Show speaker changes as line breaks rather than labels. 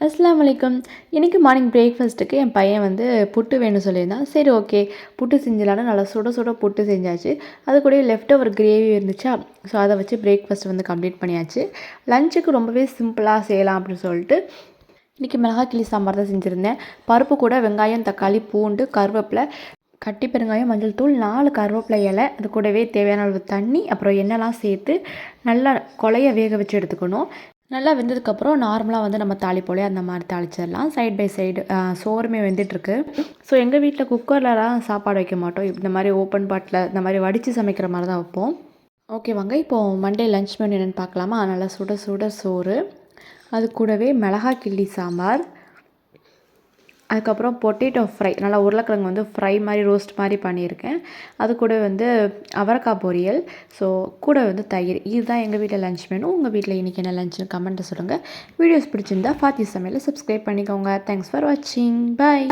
அஸ்ஸலாமு அலைக்கும். இன்றைக்கி மார்னிங் பிரேக்ஃபாஸ்ட்டுக்கு என் பையன் வந்து புட்டு வேணும்னு சொல்லியிருந்தான். சரி ஓகே புட்டு செஞ்சிடலான்னு நல்லா சுட சுட புட்டு செஞ்சாச்சு. அது கூடவே லெஃப்ட் ஓவர் கிரேவி இருந்துச்சா, ஸோ அதை வச்சு பிரேக்ஃபாஸ்ட் வந்து கம்ப்ளீட் பண்ணியாச்சு. லஞ்சுக்கு ரொம்பவே சிம்பிளாக செய்யலாம் அப்படின்னு சொல்லிட்டு இன்றைக்கி மிளகாய் கிள்ளி சாம்பார் தான் செஞ்சுருந்தேன். பருப்பு கூட வெங்காயம், தக்காளி, பூண்டு, கருவேப்பிலை, கட்டி பெருங்காயம், மஞ்சள் தூள், 4 கருவேப்பிலை இலை, அது கூடவே தேவையான அளவு தண்ணி, அப்புறம் எண்ணெய்லாம் சேர்த்து நல்லா கொலைய வேக வச்சு எடுத்துக்கணும். நல்லா வெந்ததுக்கப்புறம் நார்மலாக வந்து நம்ம தாளிப்போலே அந்த மாதிரி தாளிச்சிடலாம். சைட் பை சைடு சோறுமே வெந்துட்டுருக்கு. ஸோ எங்கள் வீட்டில் குக்கர்லலாம் சாப்பாடு வைக்க மாட்டோம். இந்த மாதிரி ஓப்பன் பாட்டில் இந்த மாதிரி வடித்து சமைக்கிற மாதிரி தான் வைப்போம். ஓகே வாங்க, இப்போது மண்டே லன்ச் மெனு என்னென்னு பார்க்கலாமா. நல்லா சுட சுட சோறு, அது கூடவே மிளகாய் கிள்ளி சாம்பார், அதுக்கப்புறம் பொட்டேட்டோ ஃப்ரை, நல்லா உருளைக்கிழங்கு வந்து ஃப்ரை மாதிரி ரோஸ்ட் மாதிரி பண்ணியிருக்கேன். அது கூட வந்து அவரைக்காய் பொரியல், ஸோ கூட வந்து தயிர். இதுதான் எங்கள் வீட்டில் லன்ச் மெனு. உங்கள் வீட்டில் இன்றைக்கி என்ன லன்ச்னு கமெண்ட்டை சொல்லுங்கள். வீடியோஸ் பிடிச்சிருந்தா ஃபாத்தி சமையலை சப்ஸ்கிரைப் பண்ணிக்கோங்க. தேங்க்ஸ் ஃபார் வாட்சிங். பாய்.